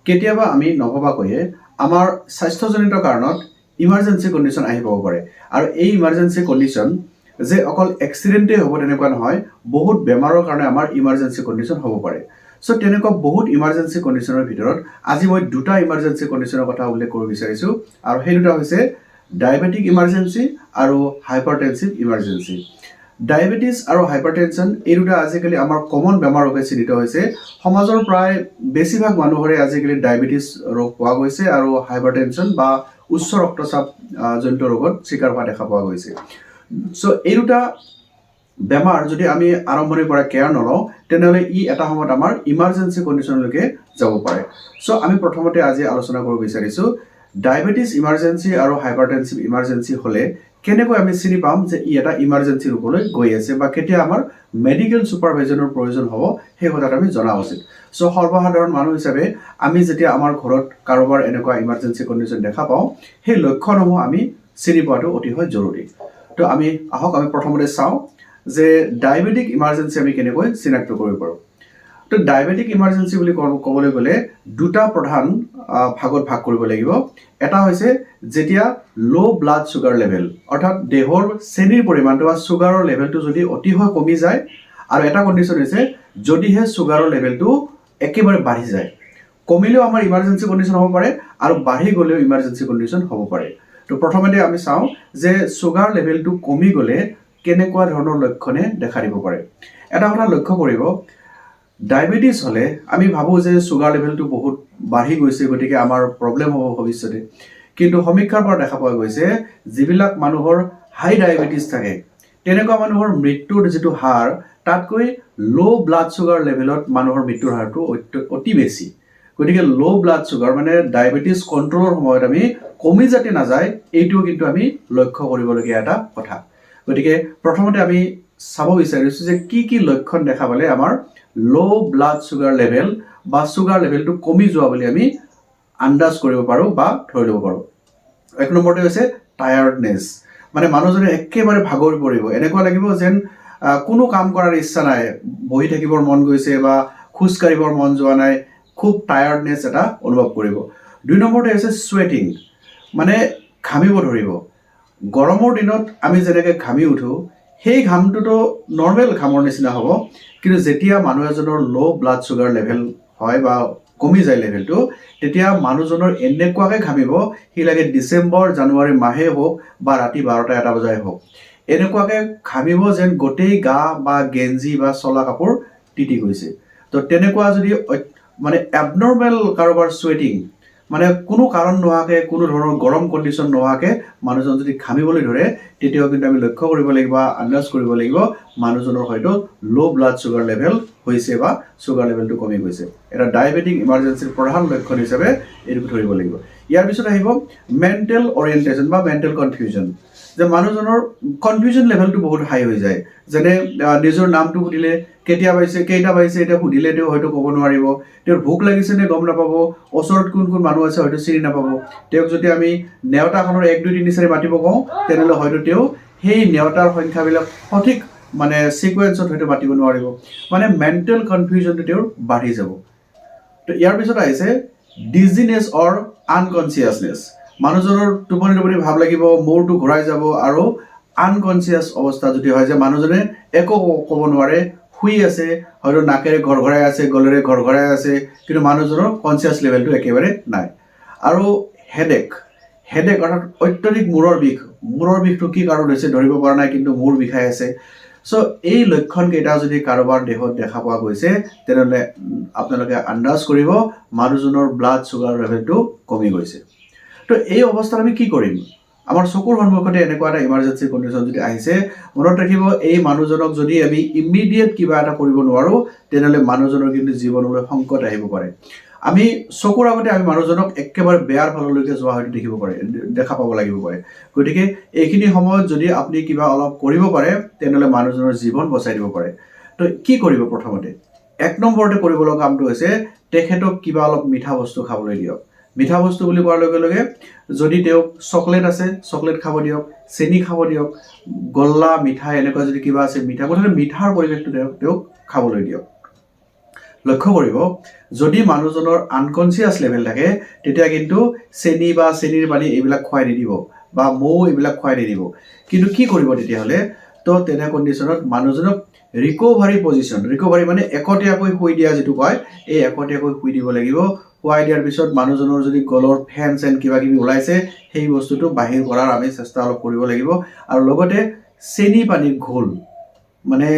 কেতিয়াবা আমি নভবাকৈয়ে আমাৰ স্বাস্থ্যজনিত কাৰণত ইমাৰ্জেঞ্চি কণ্ডিশ্যন আহি পাব পাৰে আৰু এই ইমাৰ্জেঞ্চি কণ্ডিশ্যন যে অকল এক্সিডেণ্টেই হ'ব তেনেকুৱা নহয়, বহুত বেমাৰৰ কাৰণে আমাৰ ইমাৰ্জেঞ্চি কণ্ডিশ্যন হ'ব পাৰে। চ' তেনেকুৱা বহুত ইমাৰ্জেঞ্চি কণ্ডিশ্যনৰ ভিতৰত আজি মই দুটা ইমাৰ্জেঞ্চি কণ্ডিশ্যনৰ কথা উল্লেখ কৰিব বিচাৰিছোঁ আৰু সেই দুটা হৈছে ডায়েবেটিক ইমাৰ্জেঞ্চি আৰু হাইপাৰটেনচিভ ইমাৰ্জেঞ্চি। ডায়েবেটিছ আৰু হাইপাৰটেনশ্যন এই দুটা আজিকালি আমাৰ কমন বেমাৰ ৰূপে চিহ্নিত হৈছে। সমাজৰ প্ৰায় বেছিভাগ মানুহৰে আজিকালি ডায়েবেটিছ ৰোগ পোৱা গৈছে আৰু হাইপাৰটেনশ্যন বা উচ্চ ৰক্তচাপ জনিত ৰোগত চিকাৰ হোৱা দেখা পোৱা গৈছে। চ' এই দুটা বেমাৰ যদি আমি আৰম্ভণিৰ পৰা কেয়াৰ নলওঁ তেনেহ'লে ই এটা সময়ত আমাৰ ইমাৰ্জেঞ্চি কণ্ডিশ্যনলৈকে যাব পাৰে। চ' আমি প্ৰথমতে আজি আলোচনা কৰিব বিচাৰিছোঁ ডায়েবেটিছ ইমাৰ্জেঞ্চি আৰু হাইপাৰটেনচিভ ইমাৰ্জেঞ্চি হ'লে কেনেকৈ আমি চিনি পাম যে ই এটা ইমাৰ্জেঞ্চি ৰূপলৈ গৈ আছে বা কেতিয়া আমাৰ মেডিকেল ছুপাৰভাইজনৰ প্ৰয়োজন হ'ব সেই কথাটো আমি জনা উচিত। চ' সৰ্বসাধাৰণ মানুহ হিচাপে আমি যেতিয়া আমাৰ ঘৰত কাৰোবাৰ এনেকুৱা ইমাৰ্জেঞ্চি কণ্ডিশ্যন দেখা পাওঁ সেই লক্ষণসমূহ আমি চিনি পোৱাটো অতিশয় জৰুৰী। তো আমি প্ৰথমতে চাওঁ যে ডায়েবেটিক ইমাৰ্জেঞ্চি আমি কেনেকৈ চিনাক্ত কৰিব পাৰোঁ। তো ডায়েবেটিক ইমাৰ্জেঞ্চি বুলি ক'বলৈ গ'লে দুটা প্ৰধান ভাগত ভাগ কৰিব লাগিব। এটা হৈছে যেতিয়া ল' ব্লাড ছুগাৰ লেভেল অৰ্থাৎ দেহৰ চেনিৰ পৰিমাণটো বা ছুগাৰৰ লেভেলটো যদি অতিশয় কমি যায়, আৰু এটা কণ্ডিশ্যন হৈছে যদিহে ছুগাৰৰ লেভেলটো একেবাৰে বাঢ়ি যায়। কমিলেও আমাৰ ইমাৰ্জেঞ্চি কণ্ডিশ্যন হ'ব পাৰে আৰু বাঢ়ি গ'লেও ইমাৰ্জেঞ্চি কণ্ডিশ্যন হ'ব পাৰে। তো প্ৰথমতে আমি চাওঁ যে ছুগাৰ লেভেলটো কমি গ'লে কেনেকুৱা ধৰণৰ লক্ষণে দেখা দিব পাৰে। এটা কথা লক্ষ্য কৰিব, ডায়েবেটিছ হ'লে আমি ভাবোঁ যে ছুগাৰ লেভেলটো বহুত বাঢ়ি গৈছে গতিকে আমাৰ প্ৰব্লেম হ'ব ভৱিষ্যতে। কিন্তু সমীক্ষাৰ পৰা দেখা পোৱা গৈছে যিবিলাক মানুহৰ হাই ডায়েবেটিছ থাকে তেনেকুৱা মানুহৰ মৃত্যুৰ যিটো হাৰ তাতকৈ ল' ব্লাড ছুগাৰ লেভেলত মানুহৰ মৃত্যুৰ হাৰটো অতি বেছি। গতিকে ল' ব্লাড ছুগাৰ মানে ডায়েবেটিছ কণ্ট্ৰলৰ সময়ত আমি কমি যাতে নাযায় এইটোও কিন্তু আমি লক্ষ্য কৰিবলগীয়া এটা কথা। গতিকে প্ৰথমতে আমি চাব বিচাৰিছোঁ যে কি কি লক্ষণ দেখা পালে আমাৰ ল' ব্লাড ছুগাৰ লেভেল বা ছুগাৰ লেভেলটো কমি যোৱা বুলি আমি আন্দাজ কৰিব পাৰোঁ বা ধৰি ল'ব পাৰোঁ। এক নম্বৰতে হৈছে টায়াৰ্ডনেছ, মানে মানুহজনে একেবাৰে ভাগৰি পৰিব, এনেকুৱা লাগিব যেন কোনো কাম কৰাৰ ইচ্ছা নাই, বহি থাকিবৰ মন গৈছে বা খোজ কাঢ়িবৰ মন যোৱা নাই, খুব টায়াৰ্ডনেছ এটা অনুভৱ কৰিব। দুই নম্বৰতে হৈছে ছুৱেটিং, মানে ঘামিব ধৰিব। গৰমৰ দিনত আমি যেনেকৈ ঘামি উঠোঁ সেই ঘামটোতো নৰ্মেল ঘামৰ নিচিনা হ'ব, কিন্তু যেতিয়া মানুহ এজনৰ ল' ব্লাড ছুগাৰ লেভেল হয় বা কমি যায় লেভেলটো, তেতিয়া মানুহজনৰ এনেকুৱাকৈ ঘামিব সি লাগে ডিচেম্বৰ জানুৱাৰী মাহেই হওক বা ৰাতি 12টা-1টা বজাই হওক, এনেকুৱাকৈ ঘামিব যেন গোটেই গা বা গেঞ্জি বা চলা কাপোৰ তিতি গৈছে। তো তেনেকুৱা যদি মানে এবনৰ্মেল কাৰোবাৰ ছুৱেটিং, মানে কোনো কাৰণ নোহোৱাকৈ কোনো ধৰণৰ গৰম কণ্ডিশ্যন নোহোৱাকৈ মানুহজন যদি ঘামিবলৈ ধৰে তেতিয়াও কিন্তু আমি লক্ষ্য কৰিব লাগিব, আন্দাজ কৰিব লাগিব মানুহজনৰ হয়তো ল' ব্লাড ছুগাৰ লেভেল হৈছে বা ছুগাৰ লেভেলটো কমি গৈছে। এটা ডায়েবেটিক ইমাৰ্জেঞ্চিৰ প্ৰধান লক্ষণ হিচাপে এইটো ধৰিব লাগিব। ইয়াৰ পিছত আহিব মেণ্টেল অৰিয়েণ্টেশ্যন বা মেণ্টেল কনফিউজন, যে মানুহজনৰ কনফিউজন লেভেলটো বহুত হাই হৈ যায়। যেনে নিজৰ নামটো সুধিলে কেতিয়া পাইছে, কেইটা পাইছে, এতিয়া সুধিলে তেওঁ হয়তো ক'ব নোৱাৰিব। তেওঁৰ ভোক লাগিছে নে গম নাপাব, ওচৰত কোন কোন মানুহ আছে হয়তো চিনি নাপাব। তেওঁক যদি আমি নেওতাখনৰ 1, 2, 3, 4 মাতিব কওঁ তেনেহ'লে হয়তো তেওঁ সেই নেওতাৰ সংখ্যাবিলাক সঠিক মানে ছিকুৱেঞ্চত হয়তো মাতিব নোৱাৰিব। মানে মেণ্টেল কনফিউজনটো তেওঁৰ বাঢ়ি যাব। তো ইয়াৰ পিছত আহিছে ডিজিনেছ অৰ আনকনচিয়াছনেছ, মানুহজনৰ টোপনি টোপনি ভাৱ লাগিব, মূৰটো ঘূৰাই যাব আৰু আনকনচিয়াছ অৱস্থা যদি হয়, যে মানুহজনে একো ক'ব নোৱাৰে, শুই আছে, হয়তো নাকেৰে ঘৰঘৰাই আছে, গলেৰে ঘৰঘৰাই আছে, কিন্তু মানুহজনৰ কনচিয়াছ লেভেলটো একেবাৰে নাই। আৰু হেডেক অৰ্থাৎ অত্যধিক মূৰৰ বিষটো কি কাৰণ হৈছে ধৰিব পৰা নাই, কিন্তু মূৰ বিষাই আছে। চ' এই লক্ষণকেইটা যদি কাৰোবাৰ দেহত দেখা পোৱা গৈছে তেনেহ'লে আপোনালোকে আন্দাজ কৰিব মানুহজনৰ ব্লাড ছুগাৰ লেভেলটো কমি গৈছে। তো এই অৱস্থাত আমি কি কৰিম? আমাৰ চকুৰ সন্মুখতে এনেকুৱা এটা ইমাৰ্জেঞ্চি কণ্ডিশ্যন যদি আহিছে, মনত ৰাখিব এই মানুহজনক যদি আমি ইমিডিয়েট কিবা এটা কৰিব নোৱাৰোঁ তেনেহ'লে মানুহজনৰ কিন্তু জীৱনলৈ সংকট আহিব পাৰে। আমি চকুৰ আগতে আমি মানুহজনক একেবাৰে বেয়াৰ ফাললৈকে যোৱা হয়তো দেখা পাব লাগিব পাৰে। গতিকে এইখিনি সময়ত যদি আপুনি কিবা অলপ কৰিব পাৰে তেনেহ'লে মানুহজনৰ জীৱন বচাই দিব পাৰে। তো কি কৰিব? প্ৰথমতে 1 নম্বৰতে কৰিব লগা কামটো হৈছে তেখেতক কিবা অলপ মিঠা বস্তু খাবলৈ দিয়ক। মিঠা বস্তু বুলি কোৱাৰ লগে লগে যদি তেওঁক চকলেট আছে চকলেট খাব দিয়ক, চেনি খাব দিয়ক, গল্লা মিঠাই এনেকুৱা যদি কিবা আছে মিঠাৰ পৰিৱেশটো তেওঁক খাবলৈ দিয়ক। লক্ষ্য কৰিব যদি মানুহজনৰ আনকনচিয়াছ লেভেল থাকে তেতিয়া কিন্তু চেনি বা চেনিৰ পানী এইবিলাক খুৱাই নিদিব বা মৌ এইবিলাক খুৱাই নিদিব কিন্তু কি কৰিব তেতিয়াহ'লে তো তেনে কণ্ডিশ্যনত মানুহজনক ৰিকভাৰী মানে একতীয়াকৈ শুই দিয়া যিটো কয় এই একতীয়াকৈ শুই দিব লাগিব শুৱাই দিয়াৰ পিছত মানুহজনৰ যদি গলৰ ফেন চেন কিবা কিবি ওলাইছে সেই বস্তুটো বাহিৰ কৰাৰ আমি চেষ্টা অলপ কৰিব লাগিব আৰু লগতে চেনি পানীৰ ঘোল মানে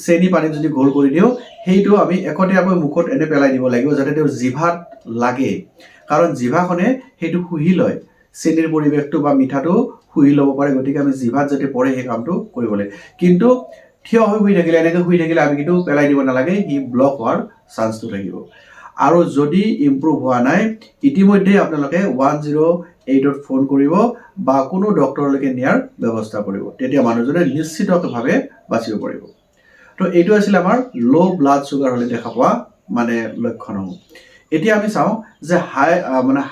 চেনি পানীত যদি ঘোল কৰি দিওঁ সেইটো আমি একতীয়াকৈ মুখত এনে পেলাই দিব লাগিব যাতে তেওঁৰ জিভাত লাগে কাৰণ জিভাখনে সেইটো শুহি লয় চেনিৰ পৰিৱেশটো বা মিঠাটো শুহি ল'ব পাৰে গতিকে আমি জিভাত যাতে পৰে সেই কামটো কৰিব লাগে কিন্তু থিয় হৈ শুই থাকিলে এনেকৈ শুই থাকিলে আমি কিন্তু পেলাই দিব নালাগে সি ব্লক হোৱাৰ চান্সটো থাকিব আৰু যদি ইম্প্ৰুভ হোৱা নাই ইতিমধ্যে আপোনালোকে 108ত ফোন কৰিব বা কোনো ডক্টৰলৈকে নিয়াৰ ব্যৱস্থা কৰিব তেতিয়া মানুহজনে নিশ্চিতভাৱে বাচিব পাৰিব তো এইটো আছিল আমাৰ ল' ব্লাড চুগাৰ হ'লে দেখা পোৱা মানে লক্ষণসমূহ এতিয়া আমি চাওঁ যে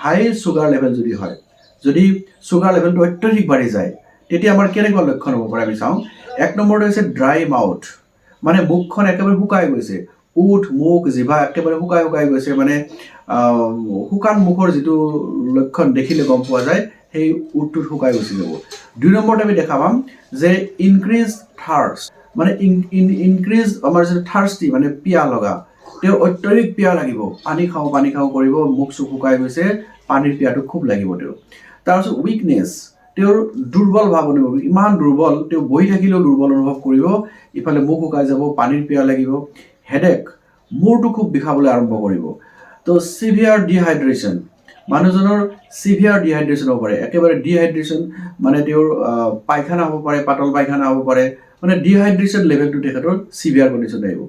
হাই চুগাৰ লেভেল যদি হয় যদি চুগাৰ লেভেলটো অত্যধিক বাঢ়ি যায় তেতিয়া আমাৰ কেনেকুৱা লক্ষণ হ'ব পাৰে আমি চাওঁ এক নম্বৰটো হৈছে ড্ৰাই মাউথ মানে মুখখন একেবাৰে শুকাই গৈছে উঠ মুখ জিভা একেবাৰে শুকাই গৈছে মানে শুকান মুখৰ যিটো লক্ষণ দেখিলে গম পোৱা যায় সেই উঠটোত শুকাই গুচি যাব দুই নম্বৰতে আমি দেখা পাম যে ইনক্ৰিজ থাৰ্ষ্ট মানে ইনক্ৰিজ আমাৰ যিটো থাৰ্ষ্টি মানে পিয়াহ লগা তেওঁ অত্যধিক পিয়াহ লাগিব পানী খাওঁ কৰিব মুখ চুখ শুকাই গৈছে পানীৰ পিয়াহটো খুব লাগিব তেওঁ তাৰপিছত উইকনেছ তেওঁৰ দুৰ্বল ভাৱ অনুভৱ ইমান দুৰ্বল তেওঁ বহি থাকিলেও দুৰ্বল অনুভৱ কৰিব ইফালে মুখ শুকাই যাব পানীৰ পিয়াহ লাগিব হেডেক মূৰটো খুব বিষাবলৈ আৰম্ভ কৰিব তো চিভিয়াৰ ডিহাইড্ৰেশ্যন মানুহজনৰ চিভিয়াৰ ডিহাইড্ৰেশ্যন হ'ব পাৰে একেবাৰে ডিহাইড্ৰেশ্যন মানে তেওঁৰ পায়খানা হ'ব পাৰে পাতল পায়খানা হ'ব পাৰে মানে ডিহাইড্ৰেশ্যন লেভেলটো তেখেতৰ চিভিয়াৰ কণ্ডিশ্যন আহিব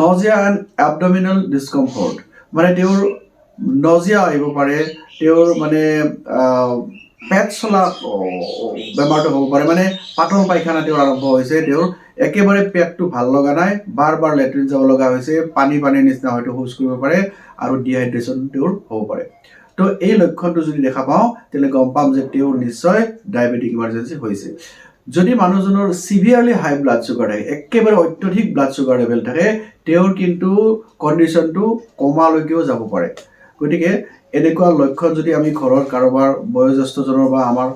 নজিয়া এণ্ড এবডমিনেল ডিছকমফৰ্ট মানে তেওঁৰ নজিয়া আহিব পাৰে তেওঁৰ মানে পেট চলা বেমাৰটো হ'ব পাৰে মানে পাতল পায়খানা তেওঁৰ আৰম্ভ হৈছে তেওঁৰ একেবাৰে পেটটো ভাল লগা নাই বাৰ লেট্ৰিন যাব লগা হৈছে পানীৰ নিচিনা হয়তো শৌচ কৰিব পাৰে আৰু ডিহাইড্ৰেশ্যন তেওঁৰ হ'ব পাৰে তো এই লক্ষণটো যদি দেখা পাওঁ তেতিয়াহ'লে গম পাম যে তেওঁৰ নিশ্চয় ডায়েবেটিক ইমাৰ্জেঞ্চি হৈছে যদি মানুহজনৰ চিভিয়াৰলি হাই ব্লাড চুগাৰ থাকে একেবাৰে অত্যধিক ব্লাড চুগাৰ লেভেল থাকে তেওঁৰ কিন্তু কণ্ডিশ্যনটো কমালৈকেও যাব পাৰে গতিকে এনেকুৱা লক্ষণ যদি আমি ঘৰৰ কাৰোবাৰ বয়োজ্যেষ্ঠজনৰ বা আমাৰ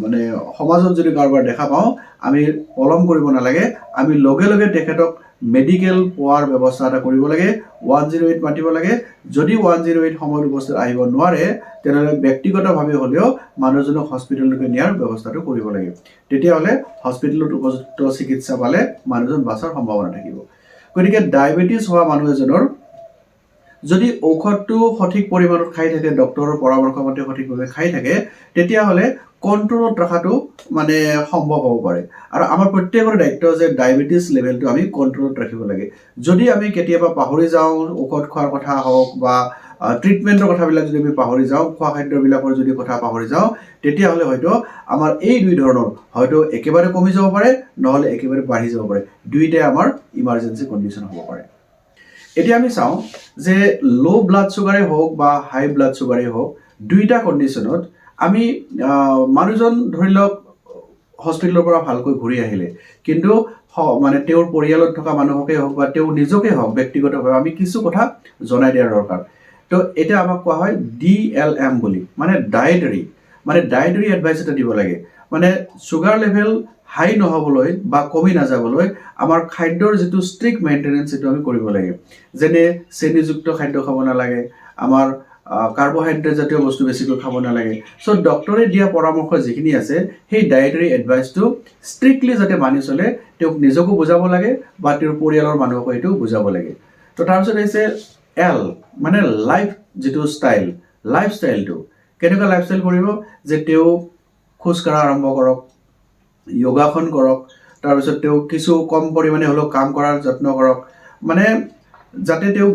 মানে সমাজত যদি কাৰোবাৰ দেখা পাওঁ আমি পলম কৰিব নালাগে আমি লগে লগে তেখেতক মেডিকেল পোৱাৰ ব্যৱস্থা এটা কৰিব লাগে 108 মাতিব লাগে যদি 108 সময়ত উপস্থিত আহিব নোৱাৰে তেনেহ'লে ব্যক্তিগতভাৱে হ'লেও মানুহজনক হস্পিটেললৈকে নিয়াৰ ব্যৱস্থাটো কৰিব লাগে তেতিয়াহ'লে হস্পিটেলত উপযুক্ত চিকিৎসা পালে মানুহজন বাচাৰ সম্ভাৱনা থাকিব গতিকে ডায়েবেটিছ হোৱা মানুহ এজনৰ যদি ঔষধটো সঠিক পৰিমাণত খাই থাকে ডক্টৰৰ পৰামৰ্শ মতে সঠিকভাৱে খাই থাকে তেতিয়াহ'লে কণ্ট্ৰলত ৰখাটো মানে সম্ভৱ হ'ব পাৰে আৰু আমাৰ প্ৰত্যেকৰে দায়িত্ব যে ডায়েবেটিছ লেভেলটো আমি কণ্ট্ৰলত ৰাখিব লাগে যদি আমি কেতিয়াবা পাহৰি যাওঁ ঔষধ খোৱাৰ কথা হওক বা ট্ৰিটমেণ্টৰ কথাবিলাক যদি আমি পাহৰি যাওঁ খোৱা খাদ্যবিলাকৰ যদি কথা পাহৰি যাওঁ তেতিয়াহ'লে হয়তো আমাৰ এই দুই ধৰণৰ হয়তো একেবাৰে কমি যাব পাৰে নহ'লে একেবাৰে বাঢ়ি যাব পাৰে দুইটাই আমাৰ ইমাৰ্জেঞ্চি কণ্ডিশ্যন হ'ব পাৰে এতিয়া আমি চাওঁ যে ল' ব্লাড চুগাৰেই হওক বা হাই ব্লাড চুগাৰেই হওক দুইটা কণ্ডিশ্যনত আমি মানুহজন ধৰি লওক হস্পিটেলৰ পৰা ভালকৈ ঘূৰি আহিলে কিন্তু মানে তেওঁৰ পৰিয়ালত থকা মানুহকেই হওক বা তেওঁ নিজকে হওক ব্যক্তিগতভাৱে আমি কিছু কথা জনাই দিয়াৰ দৰকাৰ তো এতিয়া আমাক কোৱা হয় DLM বুলি মানে ডায়েটাৰী এডভাইচ এটা দিব লাগে মানে চুগাৰ লেভেল হাই নহ'বলৈ বা কমি নাযাবলৈ আমাৰ খাদ্যৰ যিটো ষ্ট্ৰিক্ট মেইনটেনেঞ্চ সেইটো আমি কৰিব লাগে যেনে চেনিযুক্ত খাদ্য খাব নালাগে আমাৰ কাৰ্বহাইড্ৰেট জাতীয় বস্তু বেছিকৈ খাব নালাগে চ' ডক্টৰে দিয়া পৰামৰ্শ যিখিনি আছে সেই ডায়েটাৰী এডভাইচটো ষ্ট্ৰিক্টলি যাতে মানি চলে তেওঁক নিজকো বুজাব লাগে বা তেওঁৰ পৰিয়ালৰ মানুহকো এইটো বুজাব লাগে তো তাৰপিছত হৈছে L মানে যিটো লাইফষ্টাইলটো কেনেকুৱা লাইফষ্টাইল কৰিব যে তেওঁ খোজকঢ়া আৰম্ভ কৰক যোগাসন কৰক তাৰপিছত তেওঁ কিছু কম পৰিমাণে হ'লেও কাম কৰাৰ যত্ন কৰক মানে যাতে তেওঁ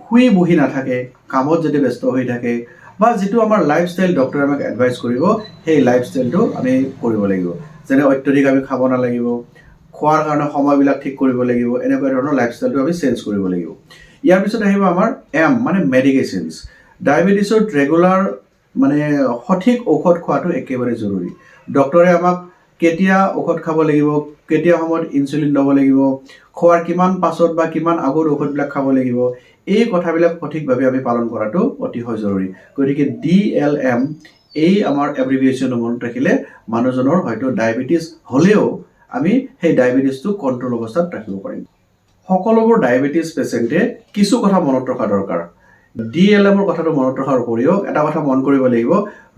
শুই বহি নাথাকে কামত যাতে ব্যস্ত হৈ থাকে বা যিটো আমাৰ লাইফষ্টাইল ডক্টৰে আমাক এডভাইচ কৰিব সেই লাইফষ্টাইলটো আমি কৰিব লাগিব যেনে অত্যধিক আমি খাব নালাগিব খোৱাৰ কাৰণে সময়বিলাক ঠিক কৰিব লাগিব এনেকুৱা ধৰণৰ লাইফষ্টাইলটো আমি চেঞ্জ কৰিব লাগিব ইয়াৰ পিছত আহিব আমাৰ M মানে মেডিকেশ্যনছ ডায়েবেটিছত ৰেগুলাৰ মানে সঠিক ঔষধ খোৱাটো একেবাৰে জৰুৰী ডক্টৰে আমাক কেতিয়া ঔষধ খাব লাগিব, কেতিয়া সময়ত ইনচুলিন ল'ব লাগিব, খোৱাৰ কিমান পাছত বা কিমান আগত ঔষধবিলাক খাব লাগিব, এই কথাবিলাক সঠিকভাৱে আমি পালন কৰাটো অতিশয় জৰুৰী। গতিকে DLM এই আমাৰ এব্ৰিভিয়েশ্যন মনত ৰাখিলে মানুহজনৰ হয়তো ডায়েবেটিছ হ'লেও আমি সেই ডায়েবেটিছটো কণ্ট্ৰল অৱস্থাত ৰাখিব পাৰিম। সকলোবোৰ ডায়েবেটিছ পেচেণ্টে কিছু কথা মনত ৰখা দৰকাৰ। DLMৰ কথাটো মনত ৰখাৰ উপৰিও এটা কথা মন কৰিব লাগিব,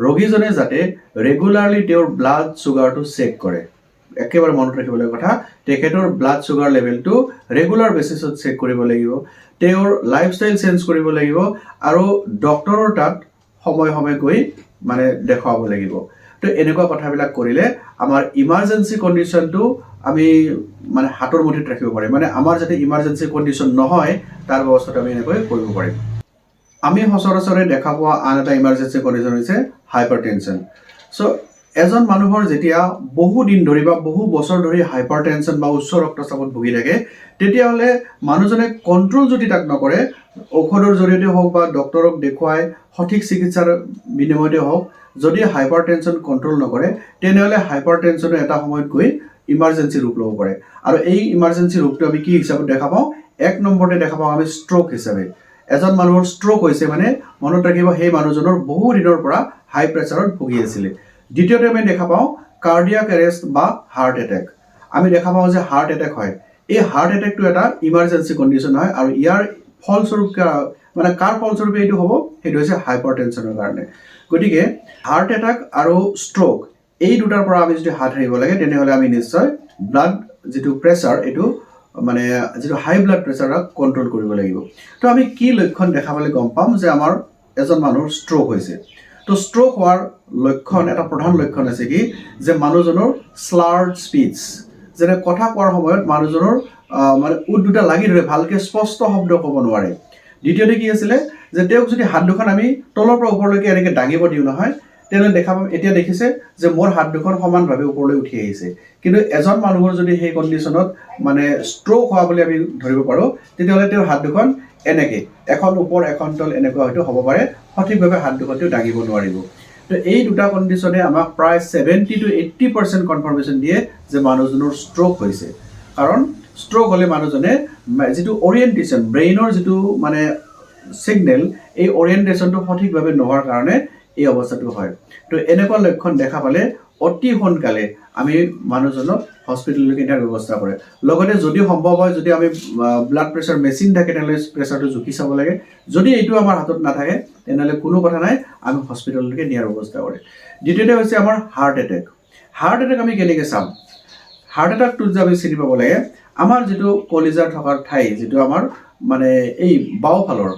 ৰোগীজনে যাতে ৰেগুলাৰলি তেওঁৰ ব্লাড চুগাৰটো চেক কৰে। একেবাৰে মনত ৰাখিবলৈ কথা, তেখেতৰ ব্লাড চুগাৰ লেভেলটো ৰেগুলাৰ বেচিছত চেক কৰিব লাগিব, তেওঁৰ লাইফষ্টাইল চেঞ্জ কৰিব লাগিব আৰু ডক্টৰৰ তাত সময়ে সময়ে গৈ মানে দেখুৱাব লাগিব। তো এনেকুৱা কথাবিলাক কৰিলে আমাৰ ইমাৰ্জেঞ্চি কণ্ডিশ্যনটো আমি মানে হাতৰ মুঠিত ৰাখিব পাৰিম। মানে আমাৰ যাতে ইমাৰ্জেঞ্চি কণ্ডিশ্যন নহয় তাৰ ব্যৱস্থাটো আমি এনেকৈ কৰিব পাৰিম। আমি সচৰাচৰে দেখা পোৱা আন এটা ইমাৰ্জেঞ্চি কণ্ডিশ্যন হৈছে হাইপাৰটেনশ্যন। চ' এজন মানুহৰ যেতিয়া বহু দিন ধৰি বা বহু বছৰ ধৰি হাইপাৰটেনশ্যন বা উচ্চ ৰক্তচাপত ভুগি থাকে, তেতিয়াহ'লে মানুহজনে কণ্ট্ৰল যদি তাক নকৰে, ঔষধৰ জৰিয়তে হওক বা ডক্টৰক দেখুৱাই সঠিক চিকিৎসাৰ বিনিময়তে হওক, যদি হাইপাৰটেনশ্যন কণ্ট্ৰল নকৰে, তেনেহ'লে হাইপাৰটেনশ্যনে এটা সময়ত গৈ ইমাৰ্জেঞ্চি ৰূপ ল'ব পাৰে। আৰু এই ইমাৰ্জেঞ্চি ৰূপটো আমি কি হিচাপত দেখা পাওঁ? এক নম্বৰতে দেখা পাওঁ আমি ষ্ট্ৰ'ক হিচাপে। এজন মানুহৰ ষ্ট্ৰ'ক হৈছে মানে মনত ৰাখিব, সেই মানুহজনৰ বহু দিনৰ পৰা হাই প্ৰেছাৰত ভুগি আছিলে। দ্বিতীয়তে আমি দেখা পাওঁ কাৰ্ডিয়াক এৰেষ্ট বা হাৰ্ট এটেক। আমি দেখা পাওঁ যে হাৰ্ট এটেক হয়। এই হাৰ্ট এটেকটো এটা ইমাৰ্জেঞ্চি কণ্ডিশ্যন হয় আৰু ইয়াৰ ফলস্বৰূপ মানে কাৰ ফলস্বৰূপে এইটো হ'ব? সেইটো হৈছে হাইপাৰটেনশ্যনৰ কাৰণে। গতিকে হাৰ্ট এটেক আৰু ষ্ট্ৰ'ক এই দুটাৰ পৰা আমি যদি হাত সাৰিব লাগে, তেনেহ'লে আমি নিশ্চয় ব্লাড যিটো প্ৰেছাৰ, এইটো মানে যিটো হাই ব্লাড প্ৰেছাৰক কণ্ট্ৰল কৰিব লাগিব। তো আমি কি লক্ষণ দেখা পালে গম পাম যে আমাৰ এজন মানুহৰ ষ্ট্ৰ'ক হৈছে? তো ষ্ট্ৰ'ক হোৱাৰ লক্ষণ, এটা প্ৰধান লক্ষণ আছে কি, যে মানুহজনৰ স্লাৰ্ড স্পীচ, যেনে কথা কোৱাৰ সময়ত মানুহজনৰ মানে উঠ দুটা লাগি ধৰে, ভালকৈ স্পষ্ট শব্দ ক'ব নোৱাৰে। দ্বিতীয়তে কি আছিলে, যে তেওঁক যদি হাত দুখন আমি তলৰ পৰা ওপৰলৈকে এনেকৈ দাঙিব দিওঁ নহয়, তেনেহ'লে দেখা পাম, এতিয়া দেখিছে যে মোৰ হাত দুখন সমানভাৱে ওপৰলৈ উঠি আহিছে। কিন্তু এজন মানুহৰ যদি সেই কণ্ডিশ্যনত মানে ষ্ট্ৰ'ক হোৱা বুলি আমি ধৰিব পাৰোঁ, তেতিয়াহ'লে তেওঁৰ হাত দুখন এনেকৈ এখন ওপৰ এখন তল এনেকুৱা হয়তো হ'ব পাৰে, সঠিকভাৱে হাত দুখন তেওঁ দাঙিব নোৱাৰিব। তো এই দুটা কণ্ডিশ্যনে আমাক প্ৰায় 70 to 80% কনফাৰ্মেশ্যন দিয়ে যে মানুহজনৰ ষ্ট্ৰ'ক হৈছে। কাৰণ ষ্ট্ৰ'ক হ'লে মানুহজনে যিটো অৰিয়েণ্টেশ্যন, ব্ৰেইনৰ যিটো মানে ছিগনেল, এই অৰিয়েণ্টেশ্যনটো সঠিকভাৱে নোহোৱাৰ কাৰণে এই অৱস্থাটো হয়। তো এনেকুৱা লক্ষণ দেখা পালে অতি সোনকালে আমি মানুহজনক হস্পিটেললৈকে নিয়াৰ ব্যৱস্থা কৰে। লগতে যদি সম্ভৱ হয়, যদি আমি ব্লাড প্ৰেছাৰ মেচিন থাকে, তেনেহ'লে প্ৰেছাৰটো জুখি চাব লাগে। যদি এইটো আমাৰ হাতত নাথাকে, তেনেহ'লে কোনো কথা নাই, আমি হস্পিটেললৈকে নিয়াৰ ব্যৱস্থা কৰে। দ্বিতীয়তে হৈছে আমাৰ হাৰ্ট এটেক। হাৰ্ট এটেক আমি কেনেকৈ চাম? হাৰ্ট এটেকটো যে আমি চিনি পাব লাগে, আমাৰ যিটো কলিজাৰ থকাৰ ঠাই, যিটো আমাৰ মানে এই বাওঁফালৰ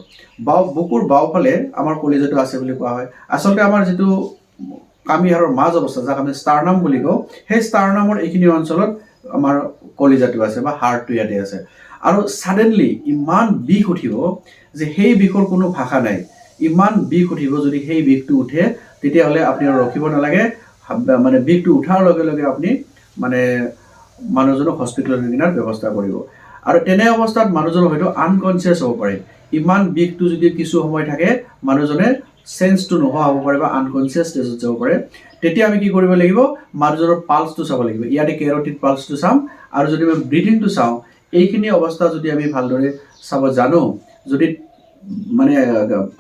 বুকুৰ বাওঁফালে আমাৰ কলিজাটো আছে বুলি কোৱা হয়। আচলতে আমাৰ যিটো কামিহাৰৰ মাজ অৱস্থা, যাক আমি ষ্টাৰ্নাম বুলি কওঁ, সেই ষ্টাৰ্নামৰ এইখিনি অঞ্চলত আমাৰ কলিজাটো আছে বা হাৰ্টটো ইয়াতে আছে। আৰু ছাডেনলি ইমান বিষ উঠিব যে সেই বিষৰ কোনো ভাষা নাই। ইমান বিষ উঠিব, যদি সেই বিষটো উঠে তেতিয়াহ'লে আপুনি আৰু ৰখিব নালাগে, মানে বিষটো উঠাৰ লগে লগে আপুনি মানে মানুহজনক হস্পিটেললৈ নিয়াৰ ব্যৱস্থা কৰিব। আৰু তেনে অৱস্থাত মানুহজন হয়তো আনকনচিয়াছ হ'ব পাৰে। ইমান বিষটো যদি কিছু সময় থাকে, মানুহজনে চেঞ্জটো নোহোৱা হ'ব পাৰে বা আনকনচিয়াছ ষ্টেজত যাব পাৰে। তেতিয়া আমি কি কৰিব লাগিব? মানুহজনৰ পালছটো চাব লাগিব। ইয়াতে কেৰ'টিড পালছটো চাম, আৰু যদি আমি ব্ৰিথিংটো চাওঁ, এইখিনি অৱস্থা যদি আমি ভালদৰে চাব জানো, যদি মানে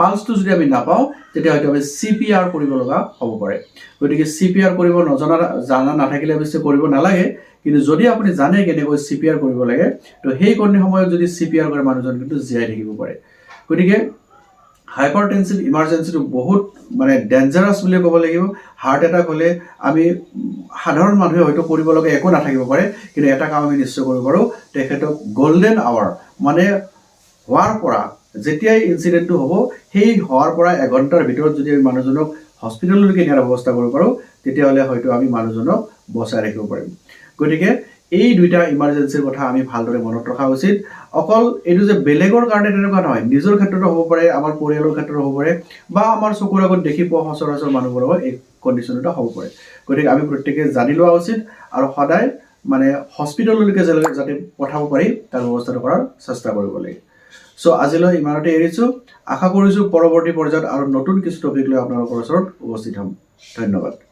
পালছটো যদি আমি নাপাওঁ, তেতিয়া হয়তো আমি CPR কৰিব লগা হ'ব পাৰে। গতিকে CPR কৰিব জানা নাথাকিলে অৱশ্যে কৰিব নালাগে, কিন্তু যদি আপুনি জানে কেনেকৈ CPR কৰিব লাগে, তো সেই সময়ত যদি CPR কৰে, মানুহজন কিন্তু জীয়াই থাকিব পাৰে। গতিকে হাইপাৰটেনচিভ ইমাৰ্জেঞ্চিটো বহুত মানে ডেঞ্জাৰাছ বুলি ক'ব লাগিব। হাৰ্ট এটাক হ'লে আমি সাধাৰণ মানুহে হয়তো কৰিব লগা একো নাথাকিব পাৰে, কিন্তু এটা কাম আমি নিশ্চয় কৰিব পাৰোঁ, তেখেতক গল্ডেন আৱাৰ, মানে হোৱাৰ পৰা যেতিয়াই ইনচিডেণ্টটো হ'ব, সেই হোৱাৰ পৰা এঘণ্টাৰ ভিতৰত যদি আমি মানুহজনক হস্পিটেললৈকে নিয়াৰ ব্যৱস্থা কৰিব পাৰোঁ, তেতিয়াহ'লে হয়তো আমি মানুহজনক বচাই ৰাখিব পাৰিম। গতিকে এই দুইটা ইমাৰ্জেঞ্চিৰ কথা আমি ভালদৰে মনত ৰখা উচিত। অকল এইটো যে বেলেগৰ কাৰণে তেনেকুৱা নহয়, নিজৰ ক্ষেত্ৰতো হ'ব পাৰে, আমাৰ পৰিয়ালৰ ক্ষেত্ৰতো হ'ব পাৰে, বা আমাৰ চকুৰ আগত দেখি পোৱা সচৰাচৰ মানুহবোৰৰ লগত এই কণ্ডিশ্যন এটা হ'ব পাৰে। গতিকে আমি প্ৰত্যেকে জানি লোৱা উচিত আৰু সদায় মানে হস্পিটেললৈকে যাতে পঠাব পাৰি তাৰ ব্যৱস্থাটো কৰাৰ চেষ্টা কৰিব লাগে। চ' আজিলৈ ইমানতে এৰিছোঁ। আশা কৰিছোঁ পৰৱৰ্তী পৰ্যায়ত আৰু নতুন কিছু টপিক লৈ আপোনালোকৰ ওচৰত উপস্থিত হ'ম। ধন্যবাদ।